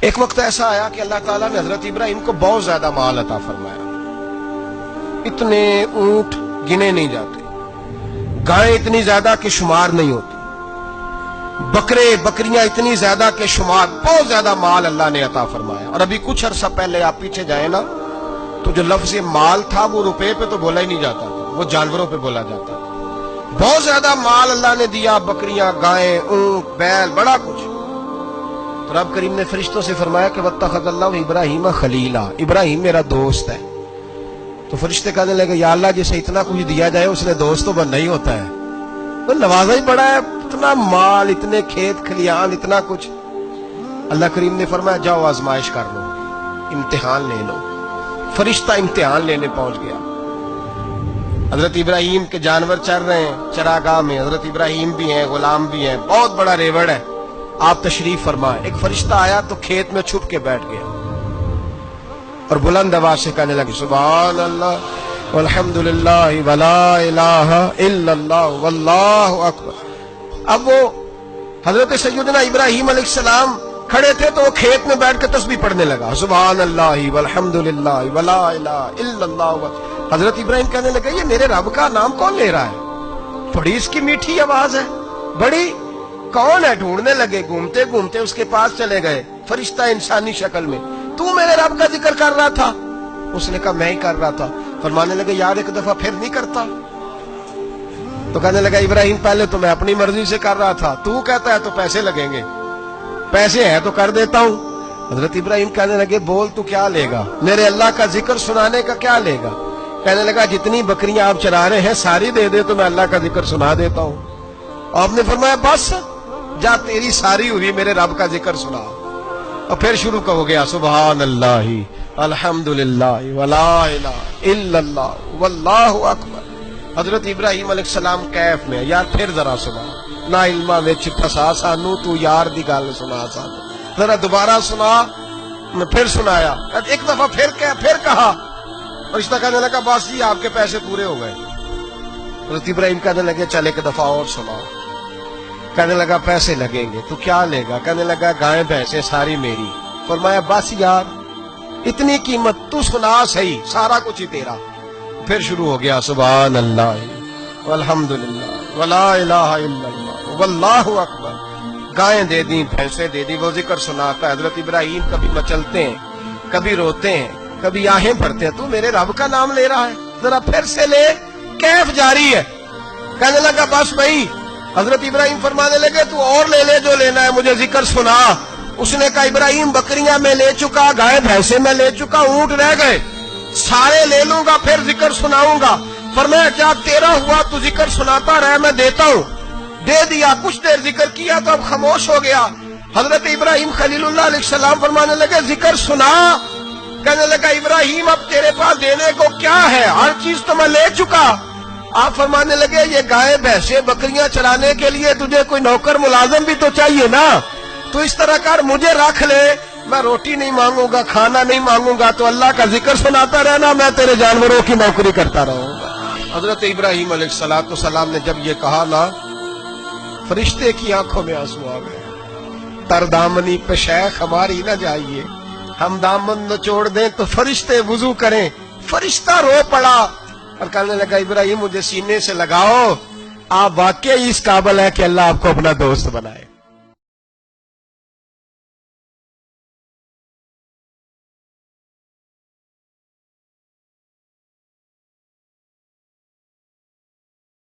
ایک وقت ایسا آیا کہ اللہ تعالیٰ نے حضرت ابراہیم کو بہت زیادہ مال عطا فرمایا. اتنے اونٹ گنے نہیں جاتے، گائیں اتنی زیادہ کہ شمار نہیں ہوتی، بکرے بکریاں اتنی زیادہ کہ شمار، بہت زیادہ مال اللہ نے عطا فرمایا. اور ابھی کچھ عرصہ پہلے آپ پیچھے جائیں نا تو جو لفظ مال تھا وہ روپے پہ تو بولا ہی نہیں جاتا تھا، وہ جانوروں پہ بولا جاتا تھا. بہت زیادہ مال اللہ نے دیا، بکریاں، گائیں، اونٹ، بیل، بڑا کچھ. تو رب کریم نے فرشتوں سے فرمایا کہ واتخذ اللہ ابراہیم خلیلا، ابراہیم میرا دوست ہے. تو فرشتے کہنے لگے یا اللہ جسے اتنا کچھ دیا جائے اس نے دوست تو بننا ہی ہوتا ہے، وہ نوازا ہی بڑا ہے، اتنا مال، اتنے کھیت کھلیان، اتنا کچھ. اللہ کریم نے فرمایا جاؤ آزمائش کر لو، امتحان لے لو. فرشتہ امتحان لینے پہنچ گیا. حضرت ابراہیم کے جانور چر رہے ہیں چراگاہ میں، حضرت ابراہیم بھی ہیں، غلام بھی ہیں، بہت بڑا ریوڑ ہے. آپ تشریف فرمائے. ایک فرشتہ آیا تو کھیت میں چھپ کے بیٹھ گیا اور بلند آواز سے کہنے لگے سبحان اللہ والحمدللہ ولا الہ الا اللہ واللہ اکبر. اب وہ حضرت سیدنا ابراہیم علیہ السلام کھڑے تھے تو وہ کھیت میں بیٹھ کے تسبیح پڑھنے لگا سبحان اللہ والحمدللہ ولا الہ الا اللہ. حضرت ابراہیم کہنے لگے یہ میرے رب کا نام کون لے رہا ہے؟ بڑی اس کی میٹھی آواز ہے، بڑی، کون ہے؟ ڈھونڈنے لگے، گھومتے گھومتے اس کے پاس چلے گئے. فرشتہ انسانی شکل میں، تو میرے رب کا ذکر کر رہا تھا؟ اس نے کہا میں ہی کر رہا تھا. فرمانے لگے یار ایک دفعہ پھر نہیں کرتا؟ تو کہنے لگا ابراہیم پہلے تو میں اپنی مرضی سے کر رہا تھا، تو کہتا ہے تو پیسے لگیں گے، پیسے ہیں تو کر دیتا ہوں. حضرت ابراہیم کہنے لگے بول تو کیا لے گا؟ میرے اللہ کا ذکر سنانے کا کیا لے گا؟ کہنے لگا جتنی بکریاں آپ چرا رہے ہیں ساری دے دے تو میں اللہ کا ذکر سنا دیتا ہوں. آپ نے فرمایا بس جا تیری ساری ہوئی میرے رب کا ذکر سنا. اور پھر شروع ہو گیا سبحان اللہ الحمدللہ ولا الہ الا اللہ واللہ اکبر. حضرت ابراہیم علیہ السلام کیف میں یار پھر ذرا سنا، نا علما وچ پھسا سانو تو یار دی گل سنا سانو، ذرا دوبارہ سنا. میں پھر سنایا، ایک دفعہ پھر کہا. فرشتہ کہنے لگا بس جی آپ کے پیسے پورے ہو گئے. حضرت ابراہیم کہنے لگے چل ایک دفعہ اور سنا. کہنے لگا پیسے لگیں گے. تو کیا لے گا؟ کہنے لگا گائیں بھینسیں ساری میری. فرمایا بس یار اتنی قیمت، تو سنا صحیح، سارا کچھ ہی تیرا. پھر شروع ہو گیا سبحان اللہ والحمدللہ ولا الہ الا اللہ واللہ اکبر. گائیں دے دی، بھینسیں دے دی، وہ ذکر سناتا ہے. حضرت ابراہیم کبھی مچلتے ہیں، کبھی روتے ہیں، کبھی آہیں بھرتے ہیں. تو میرے رب کا نام لے رہا ہے، ذرا پھر سے لے. کیف جاری ہے. کہنے لگا بس بھائی. حضرت ابراہیم فرمانے لگے تو اور لے لے جو لینا ہے، مجھے ذکر سنا. اس نے کہا ابراہیم بکریاں میں لے چکا، گائے بھینسیں میں لے چکا، اونٹ رہ گئے، سارے لے لوں گا پھر ذکر سناؤں گا. فرمایا کیا تیرا ہوا تو ذکر سناتا رہ، میں دیتا ہوں. دے دیا. کچھ دیر ذکر کیا تو اب خاموش ہو گیا. حضرت ابراہیم خلیل اللہ علیہ السلام فرمانے لگے ذکر سنا. کہنے لگا ابراہیم اب تیرے پاس دینے کو کیا ہے؟ ہر چیز تو میں لے چکا. آپ فرمانے لگے یہ گائے بھینسیں بکریاں چرانے کے لیے تجھے کوئی نوکر ملازم بھی تو چاہیے نا. تو اس طرح کر مجھے رکھ لے، میں روٹی نہیں مانگوں گا، کھانا نہیں مانگوں گا، تو اللہ کا ذکر سناتا رہنا، میں تیرے جانوروں کی نوکری کرتا رہوں گا. حضرت ابراہیم علیہ السلام نے جب یہ کہا نا، فرشتے کی آنکھوں میں آنسو آ گئے. تر دامنی پہ شیخ ہماری نہ جائیے، ہم دامن نچوڑ دیں تو فرشتے وضو کریں. فرشتہ رو پڑا اور کہنے لگا ابراہیم مجھے سینے سے لگاؤ، آپ واقعی اس قابل ہے کہ اللہ آپ کو اپنا دوست بنائے.